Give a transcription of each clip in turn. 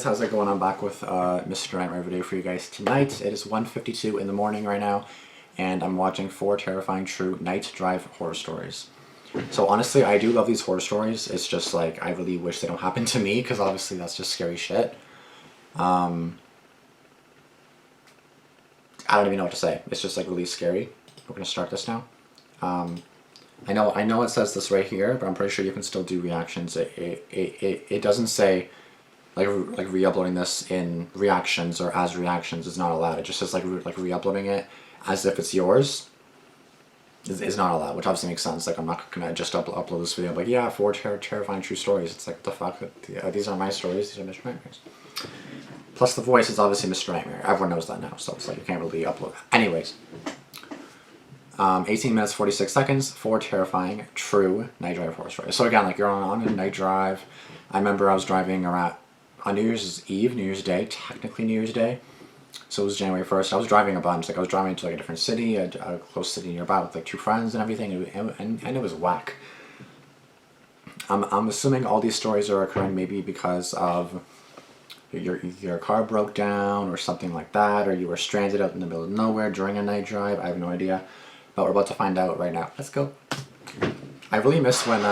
guys, how's it going? I'm back with Mr. Nightmare video for you guys tonight. It is 1:52 in the morning right now, and I'm watching 4 terrifying true night drive horror stories. So honestly, I do love these horror stories. It's just like, I really wish they don't happen to me, because obviously that's just scary shit. I don't even know what to say. It's just like really scary. We're gonna start this now. I know it says this right here, but I'm pretty sure you can still do reactions. It doesn't say like re-uploading this in reactions or as reactions is not allowed. It just says like re-uploading it as if it's yours is not allowed, which obviously makes sense. Like, I'm not gonna just upload this video like, yeah, 4 terrifying true stories. It's like, what the fuck? These are my stories. These are Mr. Nightmare's. Plus the voice is obviously Mr. Nightmare. Everyone knows that now, so it's like you can't really upload. Anyways. 18 minutes 46 seconds, 4 terrifying true night drive horror stories. So again, like, you're on a night drive. I remember I was driving around on New Year's Eve, New Year's Day, technically New Year's Day. So it was January 1st. I was driving a bunch. Like, I was driving to like a different city, a close city nearby with like 2 friends and everything, and it was whack. I'm assuming all these stories are occurring maybe because of your car broke down or something like that, or you were stranded out in the middle of nowhere during a night drive. I have no idea. But we're about to find out right now. Let's go. I really miss when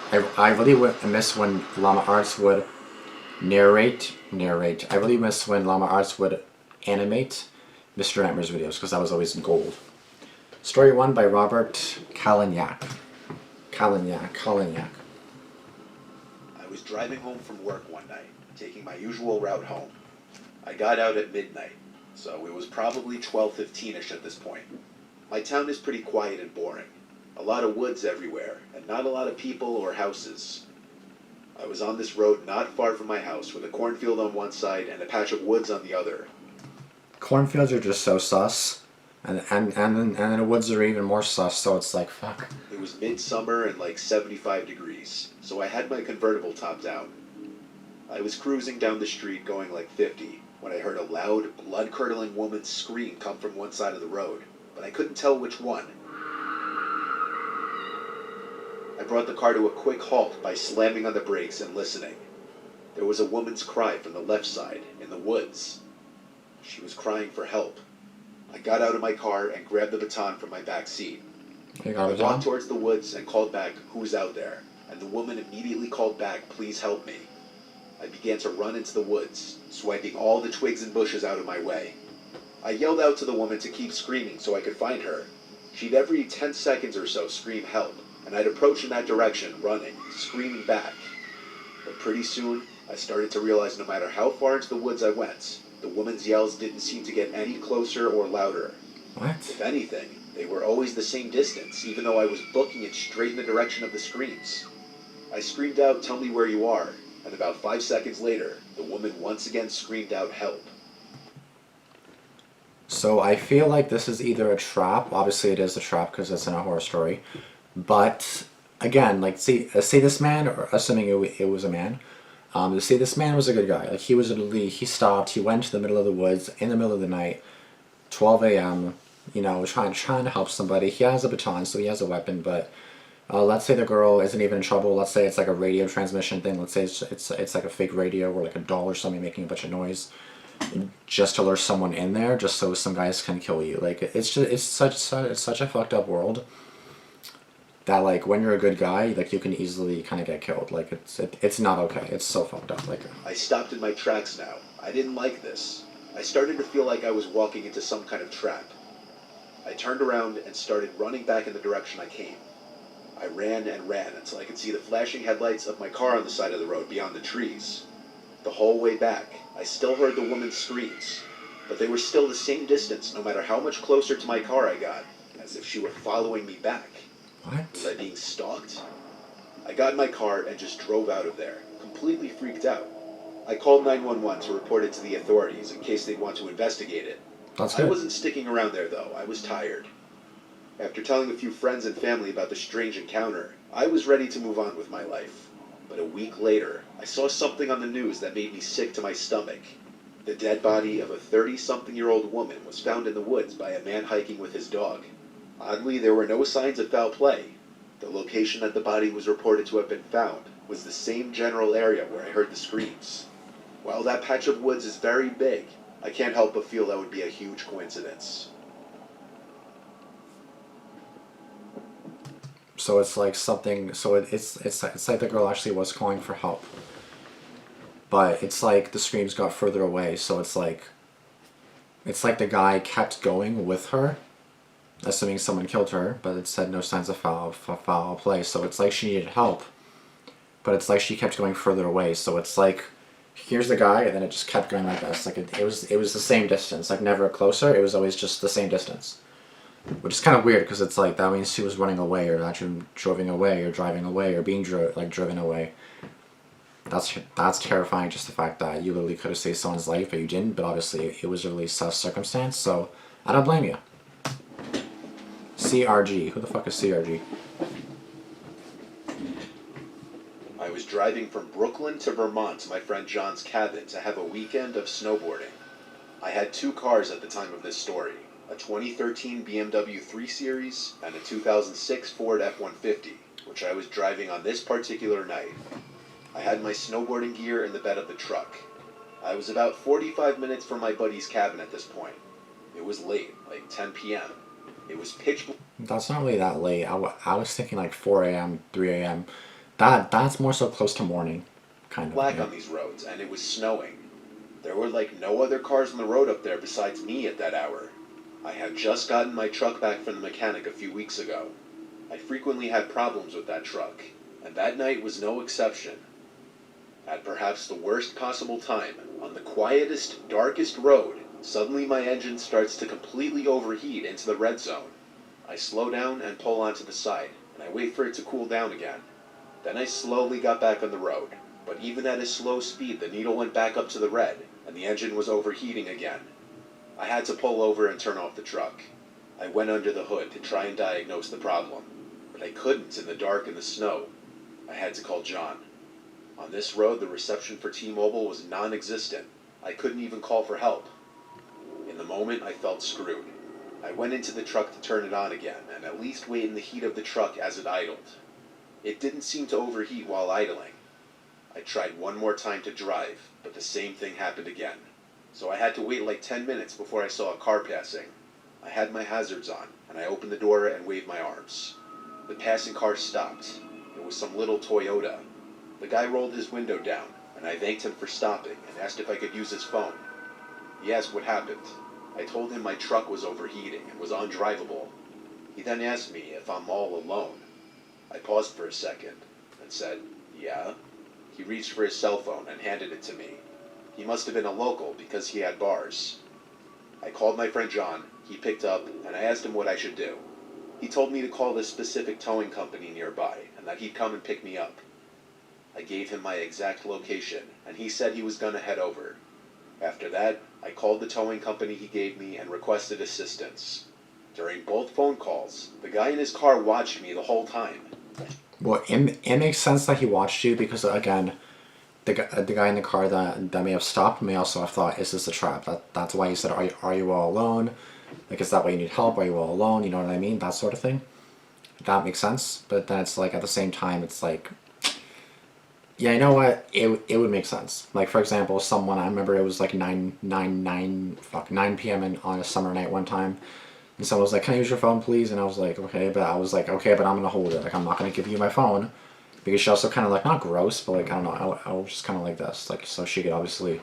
I really miss when Llama Arts would narrate. I really miss when Llama Arts would animate Mr. Nightmare's videos, because that was always gold. Story 1 by Robert Kalinyak. Kalinyak. I was driving home from work one night, taking my usual route home. I got out at midnight, so it was probably 12:15ish at this point. My town is pretty quiet and boring. A lot of woods everywhere, and not a lot of people or houses. I was on this road not far from my house, with a cornfield on one side and a patch of woods on the other. Cornfields are just so sus, and then the woods are even more sus, so it's like, fuck. It was midsummer and like 75 degrees, so I had my convertible top down. I was cruising down the street going like 50, when I heard a loud, blood-curdling woman's scream come from one side of the road, but I couldn't tell which one. I brought the car to a quick halt by slamming on the brakes and listening. There was a woman's cry from the left side, in the woods. She was crying for help. I got out of my car and grabbed the baton from my back seat. I walked towards the woods and called back, "Who's out there?" And the woman immediately called back, "Please help me." I began to run into the woods, swiping all the twigs and bushes out of my way. I yelled out to the woman to keep screaming so I could find her. She'd every 10 seconds or so scream help, and I'd approach in that direction, running, screaming back. But pretty soon, I started to realize no matter how far into the woods I went, the woman's yells didn't seem to get any closer or louder. What? If anything, they were always the same distance, even though I was booking it straight in the direction of the screams. I screamed out, "Tell me where you are," and about 5 seconds later, the woman once again screamed out, "Help." So I feel like this is either a trap. Obviously it is a trap because it's in a horror story. But again, like, say this man, or assuming it was a man, say this man was a good guy. Like, he was literally, he stopped, he went to the middle of the woods in the middle of the night, 12 a.m., you know, trying to help somebody. He has a baton, so he has a weapon, but let's say the girl isn't even in trouble. Let's say it's like a radio transmission thing. Let's say it's like a fake radio or like a doll or something making a bunch of noise, just to lure someone in there, just so some guys can kill you. Like, it's such a fucked up world that, like, when you're a good guy, like, you can easily kind of get killed. Like, it's not okay. It's so fucked up. Like, I stopped in my tracks now. I didn't like this. I started to feel like I was walking into some kind of trap. I turned around and started running back in the direction I came. I ran and ran until I could see the flashing headlights of my car on the side of the road beyond the trees. The whole way back, I still heard the woman's screams, but they were still the same distance no matter how much closer to my car I got, as if she were following me back. what? Was I being stalked? I got in my car and just drove out of there, completely freaked out. I called 911 to report it to the authorities in case they'd want to investigate it. That's good. I wasn't sticking around there though, I was tired. After telling a few friends and family about the strange encounter, I was ready to move on with my life. But a week later, I saw something on the news that made me sick to my stomach. The dead body of a 30-something-year-old woman was found in the woods by a man hiking with his dog. Oddly, there were no signs of foul play. The location that the body was reported to have been found was the same general area where I heard the screams. While that patch of woods is very big, I can't help but feel that would be a huge coincidence. So it's like something. So it's like the girl actually was calling for help, but it's like the screams got further away. So it's like the guy kept going with her, assuming someone killed her, but it said no signs of foul play. So it's like she needed help, but it's like she kept going further away. So it's like, here's the guy, and then it just kept going like this. Like it was the same distance, like never closer. It was always just the same distance, which is kind of weird because it's like that means she was running away, or actually driving away, or driving away, or being driven away. That's terrifying. Just the fact that you literally could have saved someone's life, but you didn't. But obviously, it was a really sus circumstance. So I don't blame you. CRG. Who the fuck is CRG? I was driving from Brooklyn to Vermont to my friend John's cabin to have a weekend of snowboarding. I had two cars at the time of this story, a 2013 BMW 3 Series and a 2006 Ford F-150, which I was driving on this particular night. I had my snowboarding gear in the bed of the truck. I was about 45 minutes from my buddy's cabin at this point. It was late, like 10 p.m. It was pitch black. That's not really that late. I was thinking like 4 a.m., 3 a.m. That's more so close to morning, kind of. Black Yeah. on these roads, and it was snowing. There were like no other cars on the road up there besides me at that hour. I had just gotten my truck back from the mechanic a few weeks ago. I frequently had problems with that truck, and that night was no exception. At perhaps the worst possible time, on the quietest, darkest road, suddenly my engine starts to completely overheat into the red zone. I slow down and pull onto the side, and I wait for it to cool down again. Then I slowly got back on the road, but even at a slow speed the needle went back up to the red, and the engine was overheating again. I had to pull over and turn off the truck. I went under the hood to try and diagnose the problem, but I couldn't in the dark and the snow. I had to call John. On this road, the reception for T-Mobile was non-existent. I couldn't even call for help. In the moment, I felt screwed. I went into the truck to turn it on again, and at least wait in the heat of the truck as it idled. It didn't seem to overheat while idling. I tried one more time to drive, but the same thing happened again. So I had to wait like 10 minutes before I saw a car passing. I had my hazards on, and I opened the door and waved my arms. The passing car stopped. It was some little Toyota. The guy rolled his window down, and I thanked him for stopping and asked if I could use his phone. He asked what happened. I told him my truck was overheating and was undrivable. He then asked me if I'm all alone. I paused for a second and said, "Yeah." He reached for his cell phone and handed it to me. He must have been a local because he had bars. I called my friend John, he picked up, and I asked him what I should do. He told me to call this specific towing company nearby and that he'd come and pick me up. I gave him my exact location, and he said he was gonna head over. After that, I called the towing company he gave me and requested assistance. During both phone calls, the guy in his car watched me the whole time. Well, it makes sense that he watched you because again, the guy in the car that may have stopped may also have thought, is this a trap? That's why he said, are you all alone? Like, is that why you need help? Are you all alone? You know what I mean? That sort of thing. That makes sense. But then it's like at the same time, it's like, yeah, you know what? It would make sense. Like, for example, someone, I remember it was like 9 p.m. on a summer night one time. And someone was like, "Can I use your phone, please?" And I was like, "Okay," but I'm going to hold it. Like, I'm not going to give you my phone. Because she also kind of like, not gross, but like, I don't know, I was just kind of like this. Like, so she could obviously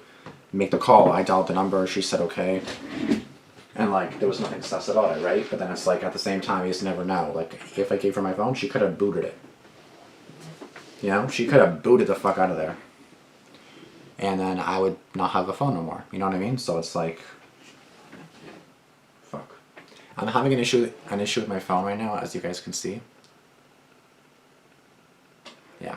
make the call. I dialed the number, she said okay. And like, there was nothing sus about it, right? But then it's like, at the same time, you just never know. Like, if I gave her my phone, she could have booted it. You know, she could have booted the fuck out of there. And then I would not have the phone no more. You know what I mean? So it's like, fuck. I'm having an issue with my phone right now, as you guys can see. Yeah.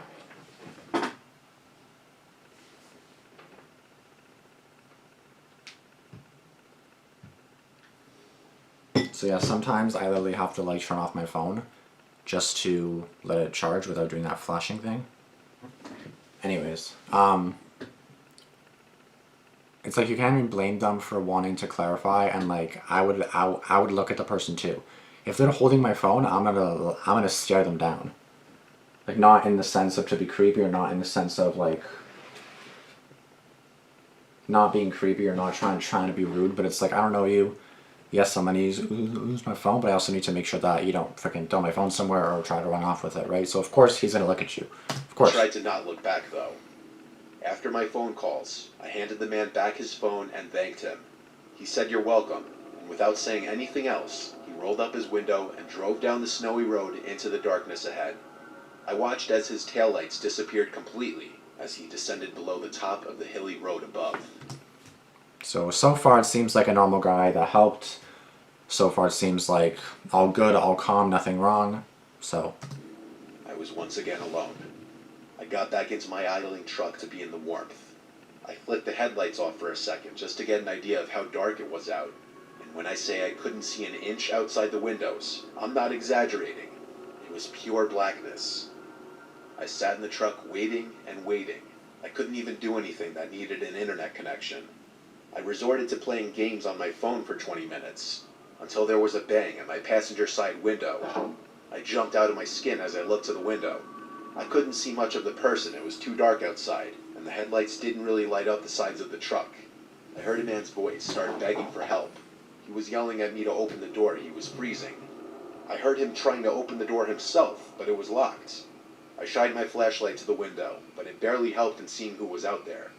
So yeah, sometimes I literally have to like turn off my phone just to let it charge without doing that flashing thing. Anyways, it's like you can't even blame them for wanting to clarify, and like I would look at the person too. If they're holding my phone, I'm gonna stare them down. Like, not in the sense of to be creepy, or not in the sense of, like, not being creepy or not trying to be rude, but it's like, I don't know you. Yes, I'm gonna use my phone, but I also need to make sure that you don't freaking throw my phone somewhere or try to run off with it, right? So of course he's gonna look at you. Of I course. tried to not look back though. After my phone calls, I handed the man back his phone and thanked him. He said you're welcome, and without saying anything else, he rolled up his window and drove down the snowy road into the darkness ahead. I watched as his taillights disappeared completely as he descended below the top of the hilly road above. So far it seems like a normal guy that helped. So far it seems like all good, all calm, nothing wrong. So I was once again alone. I got back into my idling truck to be in the warmth. I flicked the headlights off for a second just to get an idea of how dark it was out. And when I say I couldn't see an inch outside the windows, I'm not exaggerating. It was pure blackness. I sat in the truck waiting and waiting. I couldn't even do anything that needed an internet connection. I resorted to playing games on my phone for 20 minutes, until there was a bang at my passenger side window. I jumped out of my skin as I looked to the window. I couldn't see much of the person, it was too dark outside, and the headlights didn't really light up the sides of the truck. I heard a man's voice start begging for help. He was yelling at me to open the door, he was freezing. I heard him trying to open the door himself, but it was locked. I shined my flashlight to the window, but it barely helped in seeing who was out there.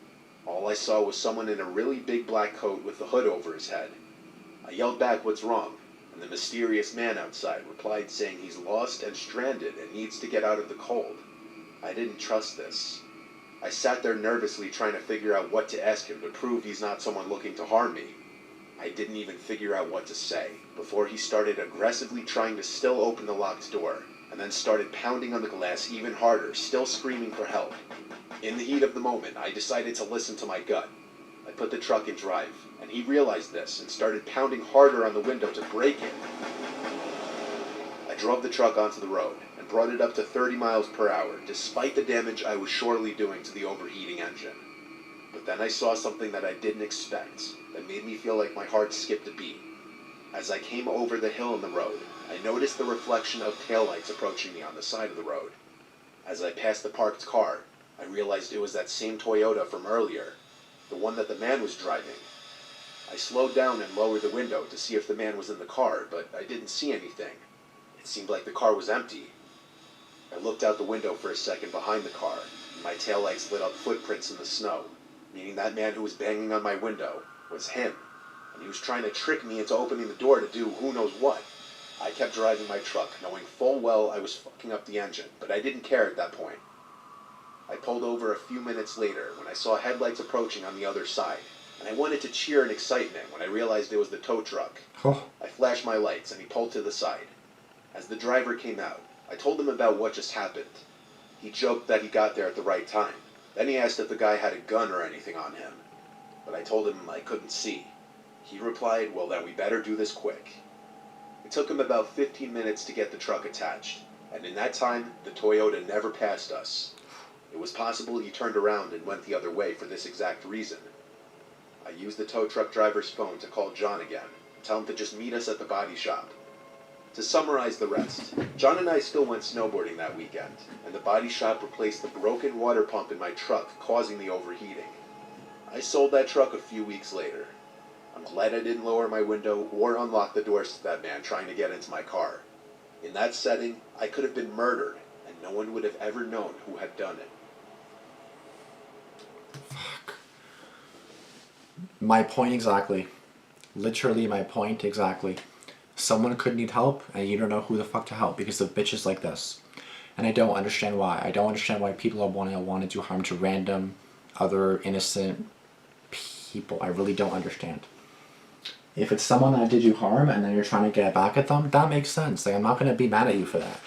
All I saw was someone in a really big black coat with the hood over his head. I yelled back, "What's wrong?" And the mysterious man outside replied saying he's lost and stranded and needs to get out of the cold. I didn't trust this. I sat there nervously trying to figure out what to ask him to prove he's not someone looking to harm me. I didn't even figure out what to say before he started aggressively trying to still open the locked door, and then started pounding on the glass even harder, still screaming for help. In the heat of the moment, I decided to listen to my gut. I put the truck in drive, and he realized this and started pounding harder on the window to break it. I drove the truck onto the road and brought it up to 30 miles per hour, despite the damage I was surely doing to the overheating engine. But then I saw something that I didn't expect, that made me feel like my heart skipped a beat. As I came over the hill in the road, I noticed the reflection of taillights approaching me on the side of the road. As I passed the parked car, I realized it was that same Toyota from earlier, the one that the man was driving. I slowed down and lowered the window to see if the man was in the car, but I didn't see anything. It seemed like the car was empty. I looked out the window for a second behind the car, and my taillights lit up footprints in the snow, meaning that man who was banging on my window was him, and he was trying to trick me into opening the door to do who knows what. I kept driving my truck, knowing full well I was fucking up the engine, but I didn't care at that point. I pulled over a few minutes later when I saw headlights approaching on the other side, and I wanted to cheer in excitement when I realized it was the tow truck. oh, I flashed my lights and he pulled to the side. As the driver came out, I told him about what just happened. He joked that he got there at the right time. Then he asked if the guy had a gun or anything on him, but I told him I couldn't see. He replied, "Well, then we better do this quick." It took him about 15 minutes to get the truck attached, and in that time, the Toyota never passed us. It was possible he turned around and went the other way for this exact reason. I used the tow truck driver's phone to call John again and tell him to just meet us at the body shop. To summarize the rest, John and I still went snowboarding that weekend, and the body shop replaced the broken water pump in my truck, causing the overheating. I sold that truck a few weeks later. I'm glad I didn't lower my window or unlock the doors to that man trying to get into my car. In that setting, I could have been murdered, and no one would have ever known who had done it. my point exactly. Literally my point exactly. Someone could need help, and you don't know who the fuck to help because of bitches like this. And I don't understand why. I don't understand why people are want to do harm to random, other innocent people. I really don't understand. If it's someone that did you harm and then you're trying to get back at them, that makes sense. Like, I'm not gonna be mad at you for that.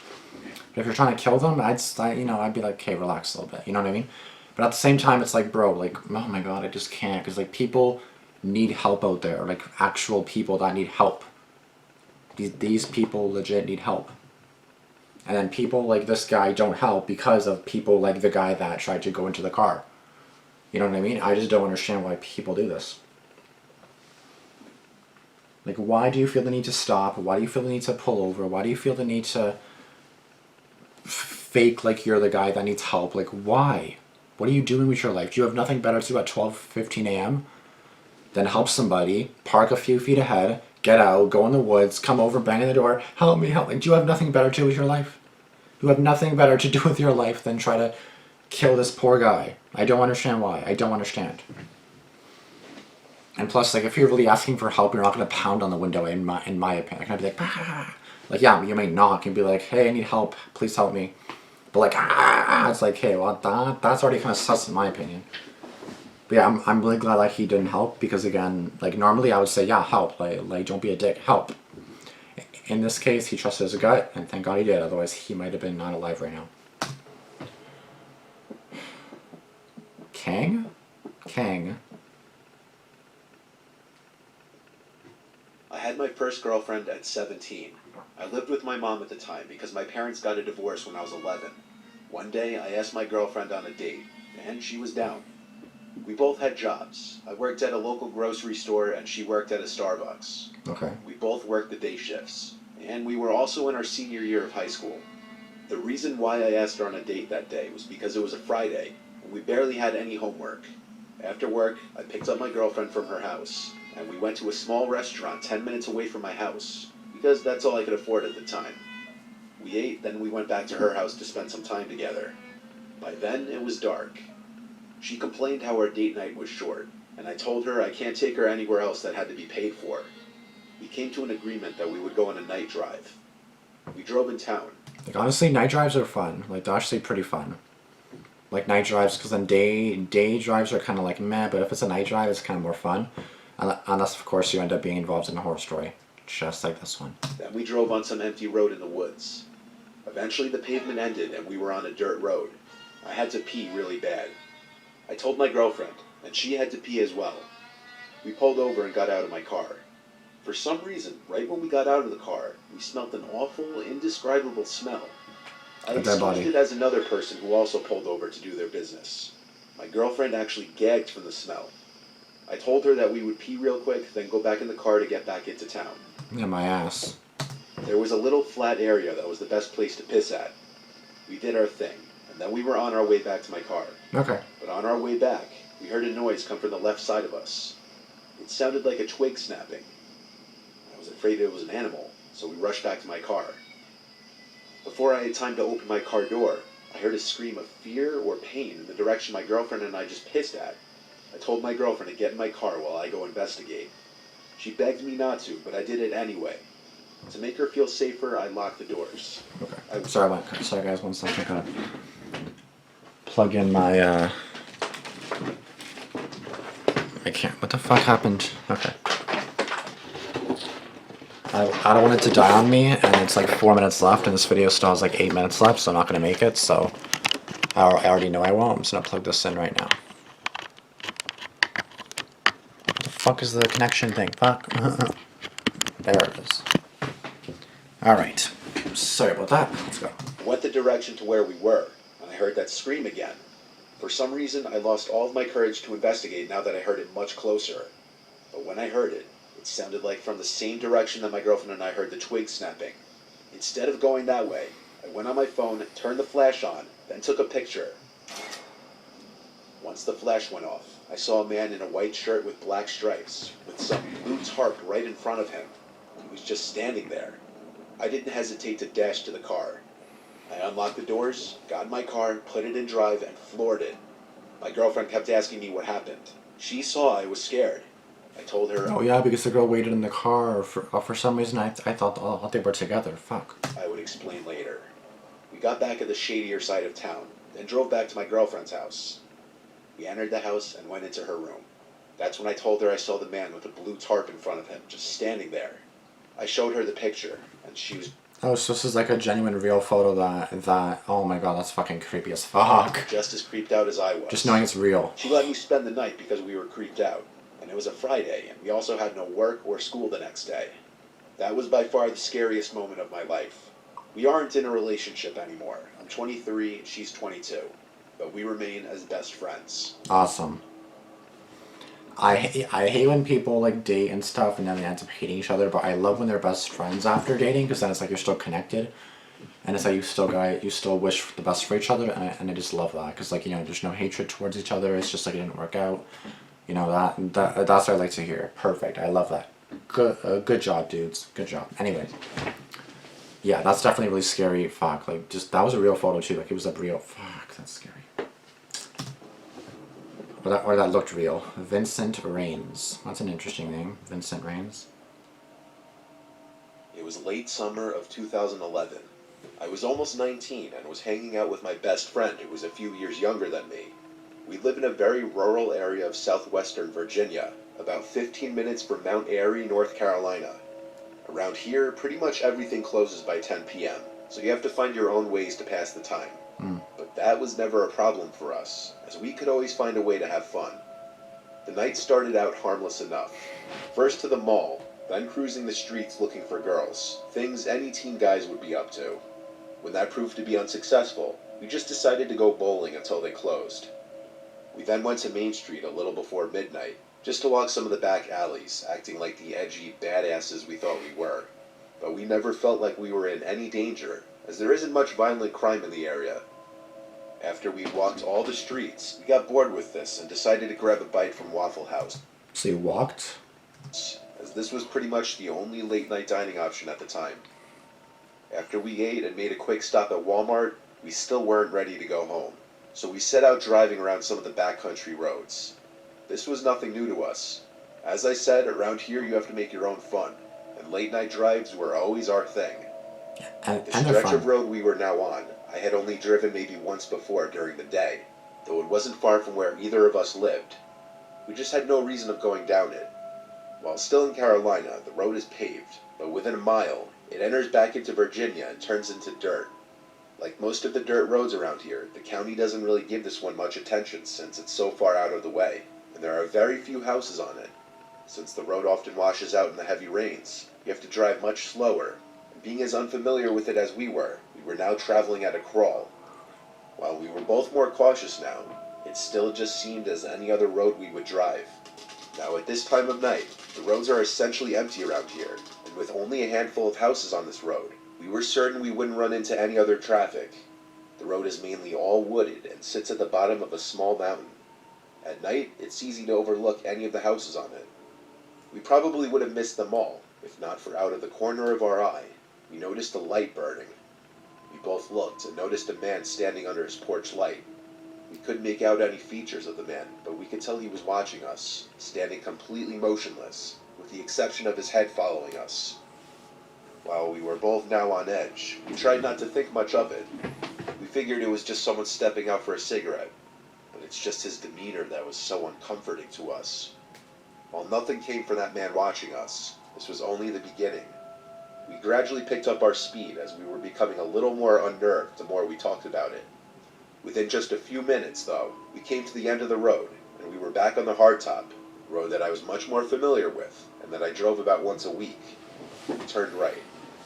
But if you're trying to kill them, I'd be like, okay, relax a little bit. You know what I mean? But at the same time, it's like, bro, like, oh my god, I just can't, because like people need help out there, like actual people that need help. These people legit need help. And then people like this guy don't help because of people like the guy that tried to go into the car. You know what I mean? I just don't understand why people do this. Like, why do you feel the need to stop? Why do you feel the need to pull over? Why do you feel the need to fake like you're the guy that needs help. Like, why? What are you doing with your life? Do you have nothing better to do at 12:15 a.m. than help somebody, park a few feet ahead, get out, go in the woods, come over, bang on the door, help me, help me. Do you have nothing better to do with your life? You have nothing better to do with your life than try to kill this poor guy. I don't understand why. I don't understand. And plus, like, if you're really asking for help, you're not going to pound on the window, in my opinion. You're going to be like, ah. Like, yeah, you may knock and be like, hey, I need help. Please help me. But like, ah, it's like, hey, well, that's already kind of sus in my opinion. But yeah, I'm really glad like he didn't help, because again, like normally I would say, yeah, help. Like don't be a dick, help. In this case, he trusted his gut, and thank God he did. Otherwise, he might have been not alive right now. Kang? I had my first girlfriend at 17. I lived with my mom at the time because my parents got a divorce when I was 11. One day, I asked my girlfriend on a date, and she was down. We both had jobs. I worked at a local grocery store, and she worked at a Starbucks. Okay. We both worked the day shifts, and we were also in our senior year of high school. The reason why I asked her on a date that day was because it was a Friday, and we barely had any homework. After work, I picked up my girlfriend from her house, and we went to a small restaurant 10 minutes away from my house, because that's all I could afford at the time. We ate, then we went back to her house to spend some time together. By then, it was dark. She complained how our date night was short, and I told her I can't take her anywhere else that had to be paid for. We came to an agreement that we would go on a night drive. We drove in town. Like honestly, night drives are fun. Like they're actually pretty fun. Like night drives, because then day drives are kind of like meh, but if it's a night drive, it's kind of more fun. Unless of course you end up being involved in a horror story, just like this one. Then we drove on some empty road in the woods. Eventually the pavement ended and we were on a dirt road. I had to pee really bad. I told my girlfriend, and she had to pee as well. We pulled over and got out of my car. For some reason, right when we got out of the car, we smelled an awful, indescribable smell. I excused it as another person who also pulled over to do their business. My girlfriend actually gagged from the smell. I told her that we would pee real quick, then go back in the car to get back into town. Yeah, my ass. There was a little flat area that was the best place to piss at. We did our thing, and then we were on our way back to my car. Okay. But on our way back, we heard a noise come from the left side of us. It sounded like a twig snapping. I was afraid it was an animal, so we rushed back to my car. Before I had time to open my car door, I heard a scream of fear or pain in the direction my girlfriend and I just pissed at. I told my girlfriend to get in my car while I go investigate. She begged me not to, but I did it anyway. To make her feel safer, I locked the doors. Okay. Sorry guys, 1 second. I gotta plug in my I can't. What the fuck happened? Okay. I don't want it to die on me, and it's like 4 minutes left, and this video still has like 8 minutes left, so I'm not gonna make it. So I already know I won't. I'm just gonna plug this in right now. What the fuck is the connection thing? Fuck. There it is. All right. Sorry about that. Let's go. I went the direction to where we were, and I heard that scream again. For some reason, I lost all of my courage to investigate now that I heard it much closer. But when I heard it, it sounded like from the same direction that my girlfriend and I heard the twig snapping. Instead of going that way, I went on my phone, turned the flash on, then took a picture. Once the flash went off, I saw a man in a white shirt with black stripes, with some blue tarp right in front of him. He was just standing there. I didn't hesitate to dash to the car. I unlocked the doors, got in my car, put it in drive, and floored it. My girlfriend kept asking me what happened. She saw I was scared. I told her... Oh yeah, because the girl waited in the car. For some reason, I thought they were together. Fuck. I would explain later. We got back at the shadier side of town, then drove back to my girlfriend's house. We entered the house and went into her room. That's when I told her I saw the man with the blue tarp in front of him, just standing there. I showed her the picture, and she was... Oh, so this is like a genuine real photo that... Oh my god, that's fucking creepy as fuck. just as creeped out as I was. Just knowing it's real. She let me spend the night because we were creeped out. And it was a Friday, and we also had no work or school the next day. That was by far the scariest moment of my life. We aren't in a relationship anymore. I'm 23, and she's 22. But we remain as best friends. Awesome. I hate when people like date and stuff and then they end up hating each other, but I love when they're best friends after dating, because then it's like you're still connected. and it's like you still wish the best for each other, and I just love that because like there's no hatred towards each other. It's just like it didn't work out, that's what I like to hear. Perfect. I love that. Good job, dudes. Good job. Anyways, yeah, that's definitely really scary. Fuck, like just that was a real photo too. Like it was a real. Fuck, that's scary. Or that looked real. Vincent Rains. That's an interesting name. Vincent Rains. It was late summer of 2011. I was almost 19 and was hanging out with my best friend who was a few years younger than me. We live in a very rural area of southwestern Virginia, about 15 minutes from Mount Airy, North Carolina. Around here, pretty much everything closes by 10 p.m., so you have to find your own ways to pass the time. But that was never a problem for us, as we could always find a way to have fun. The night started out harmless enough. First to the mall, then cruising the streets looking for girls, things any teen guys would be up to. When that proved to be unsuccessful, we just decided to go bowling until they closed. We then went to Main Street a little before midnight, just to walk some of the back alleys, acting like the edgy badasses we thought we were. But we never felt like we were in any danger, as there isn't much violent crime in the area. After we walked all the streets, we got bored with this and decided to grab a bite from Waffle House. So you walked? As this was pretty much the only late night dining option at the time. After we ate and made a quick stop at Walmart, we still weren't ready to go home. So we set out driving around some of the backcountry roads. This was nothing new to us. As I said, around here you have to make your own fun, and late night drives were always our thing. And The they're stretch fun. of road we were now on, I had only driven maybe once before during the day, though it wasn't far from where either of us lived. We just had no reason of going down it. While still in Carolina, the road is paved, but within a mile, it enters back into Virginia and turns into dirt. Like most of the dirt roads around here, the county doesn't really give this one much attention since it's so far out of the way, and there are very few houses on it. Since the road often washes out in the heavy rains, you have to drive much slower, and being as unfamiliar with it as we were now traveling at a crawl. While we were both more cautious now, it still just seemed as any other road we would drive. Now at this time of night, the roads are essentially empty around here, and with only a handful of houses on this road, we were certain we wouldn't run into any other traffic. The road is mainly all wooded and sits at the bottom of a small mountain. At night, it's easy to overlook any of the houses on it. We probably would have missed them all, if not for out of the corner of our eye, we noticed a light burning. We both looked and noticed a man standing under his porch light. We couldn't make out any features of the man, but we could tell he was watching us, standing completely motionless, with the exception of his head following us. While we were both now on edge, we tried not to think much of it. We figured it was just someone stepping out for a cigarette, but it's just his demeanor that was so uncomforting to us. While nothing came from that man watching us, this was only the beginning. We gradually picked up our speed as we were becoming a little more unnerved the more we talked about it. Within just a few minutes, though, we came to the end of the road, and we were back on the hardtop, a road that I was much more familiar with, and that I drove about once a week. We turned right,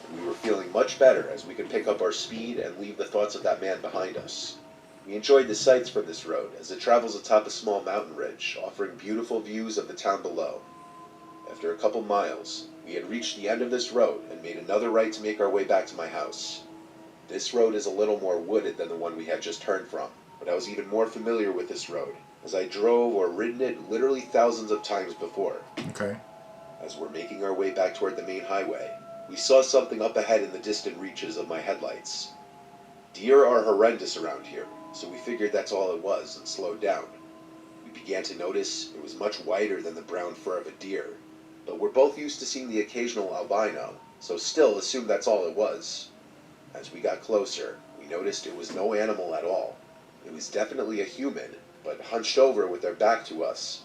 and we were feeling much better as we could pick up our speed and leave the thoughts of that man behind us. We enjoyed the sights from this road, as it travels atop a small mountain ridge, offering beautiful views of the town below. After a couple miles, we had reached the end of this road and made another right to make our way back to my house. This road is a little more wooded than the one we had just turned from, but I was even more familiar with this road, as I drove or ridden it literally thousands of times before. Okay. As we're making our way back toward the main highway, we saw something up ahead in the distant reaches of my headlights. Deer are horrendous around here, so we figured that's all it was and slowed down. We began to notice it was much whiter than the brown fur of a deer, but we're both used to seeing the occasional albino, so still assumed that's all it was. As we got closer, we noticed it was no animal at all. It was definitely a human, but hunched over with their back to us.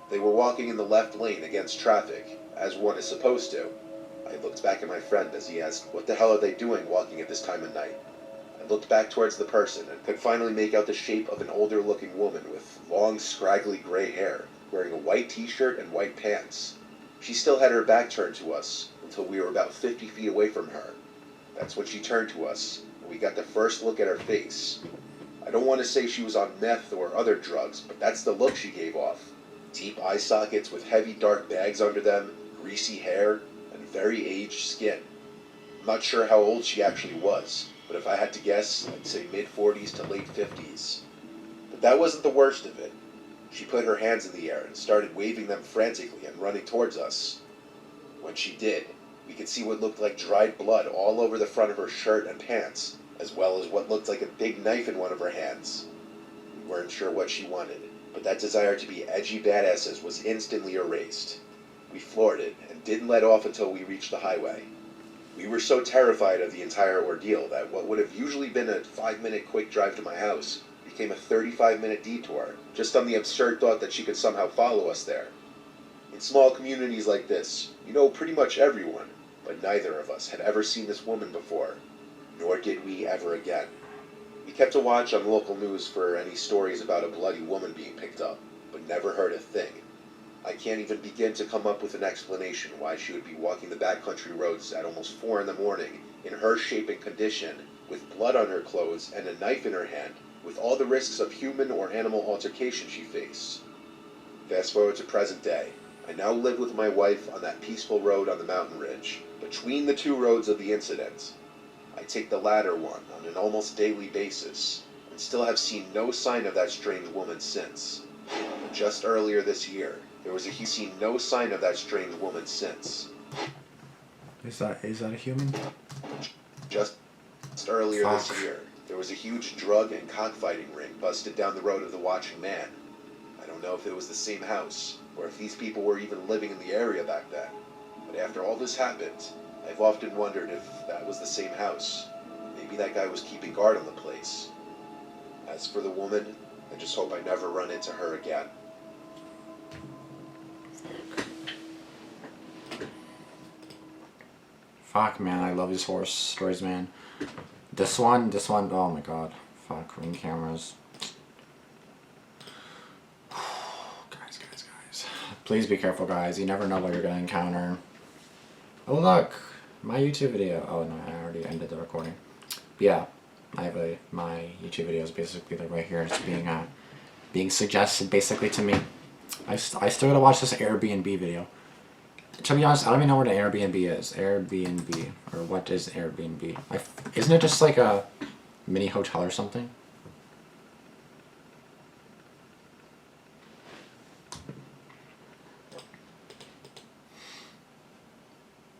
They were walking in the left lane against traffic, as one is supposed to. I looked back at my friend as he asked, "What the hell are they doing walking at this time of night?" I looked back towards the person and could finally make out the shape of an older-looking woman with long, scraggly gray hair, wearing a white t-shirt and white pants. She still had her back turned to us until we were about 50 feet away from her. That's when she turned to us, and we got the first look at her face. I don't want to say she was on meth or other drugs, but that's the look she gave off. Deep eye sockets with heavy dark bags under them, greasy hair, and very aged skin. I'm not sure how old she actually was, but if I had to guess, I'd say mid-40s to late 50s. But that wasn't the worst of it. She put her hands in the air and started waving them frantically and running towards us. When she did, we could see what looked like dried blood all over the front of her shirt and pants, as well as what looked like a big knife in one of her hands. We weren't sure what she wanted, but that desire to be edgy badasses was instantly erased. We floored it and didn't let off until we reached the highway. We were so terrified of the entire ordeal that what would have usually been a 5-minute quick drive to my house became a 35-minute detour, just on the absurd thought that she could somehow follow us there. In small communities like this, you know pretty much everyone, but neither of us had ever seen this woman before, nor did we ever again. We kept a watch on local news for any stories about a bloody woman being picked up, but never heard a thing. I can't even begin to come up with an explanation why she would be walking the backcountry roads at almost 4 in the morning, in her shape and condition, with blood on her clothes and a knife in her hand, with all the risks of human or animal altercation she faced. Fast forward to present day. I now live with my wife on that peaceful road on the mountain ridge, between the two roads of the incident. I take the latter one on an almost daily basis, and still have seen no sign of that strange woman since. Just earlier this year, there was seen no sign of that strange woman since. Is that a human? Just earlier this year, there was a huge drug and cockfighting ring busted down the road of the watching man. I don't know if it was the same house, or if these people were even living in the area back then. But after all this happened, I've often wondered if that was the same house. Maybe that guy was keeping guard on the place. As for the woman, I just hope I never run into her again. Fuck, man, I love these horror stories, man. This one, oh my god. Fuck, ring cameras. Guys. Please be careful, guys. You never know what you're gonna encounter. Oh, look! My YouTube video. Oh, no, I already ended the recording. But yeah, my YouTube video is basically like right here. It's being suggested basically to me. I still gotta watch this Airbnb video. To be honest, I don't even know what an Airbnb is. Airbnb, or what is Airbnb? Isn't it just like a mini hotel or something?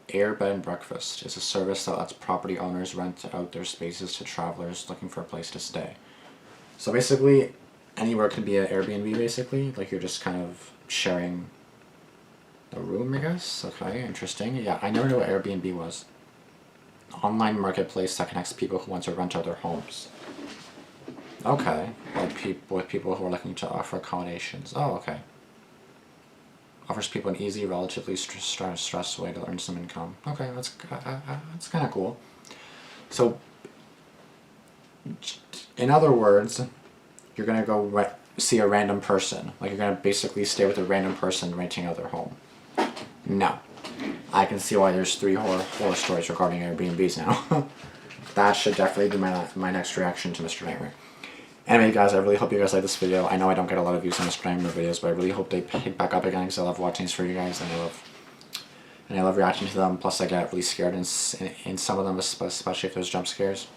Air Bed and Breakfast is a service that lets property owners rent out their spaces to travelers looking for a place to stay. So basically, anywhere could be an Airbnb, basically. Like you're just kind of sharing a room, I guess. Okay, interesting. Yeah, I never knew what Airbnb was. Online marketplace that connects people who want to rent out their homes. Okay, with people who are looking to offer accommodations. Oh, okay. Offers people an easy, relatively stress way to earn some income. Okay, that's kind of cool. So, in other words, you're gonna go see a random person. Like you're gonna basically stay with a random person renting out their home. No, I can see why there's 3 horror stories regarding Airbnbs now. That should definitely be my next reaction to Mr. Nightmare. Anyway, guys, I really hope you guys like this video. I know I don't get a lot of views on Mr. Nightmare videos, but I really hope they pick back up again because I love watching these for you guys, and I love reacting to them. Plus, I get really scared in some of them, especially if there's jump scares.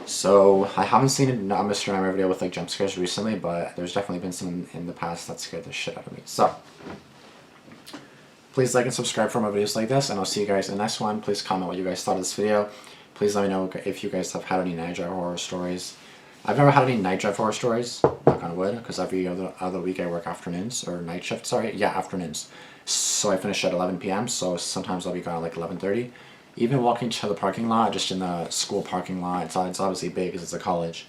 So I haven't seen a Mr. Nightmare video with like jump scares recently, but there's definitely been some in the past that scared the shit out of me. So please like and subscribe for more videos like this, and I'll see you guys in the next one. Please comment what you guys thought of this video. Please let me know if you guys have had any night drive horror stories. I've never had any night drive horror stories, knock on wood, because every other week I work afternoons, or night shift, sorry, yeah, afternoons. So I finish at 11 p.m., so sometimes I'll be gone at like 11:30. Even walking to the parking lot, just in the school parking lot, it's obviously big because it's a college.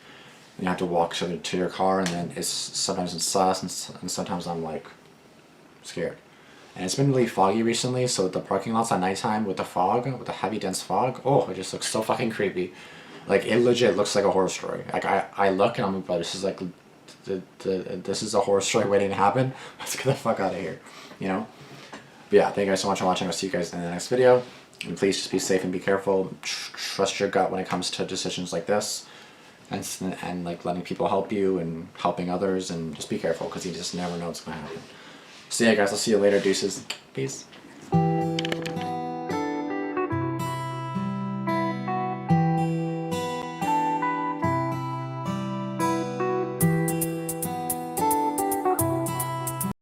And you have to walk to your car, and then sometimes it's sus, and sometimes I'm like scared. And it's been really foggy recently, so the parking lots at nighttime with the fog, with the heavy dense fog, oh, it just looks so fucking creepy. Like, it legit looks like a horror story. Like, I look and I'm like, this is like, this is a horror story waiting to happen. Let's get the fuck out of here, you know? But yeah, thank you guys so much for watching. I'll see you guys in the next video. And please just be safe and be careful. Trust your gut when it comes to decisions like this. And like letting people help you and helping others. And just be careful because you just never know what's going to happen. So yeah, guys, I'll see you later. Deuces. Peace.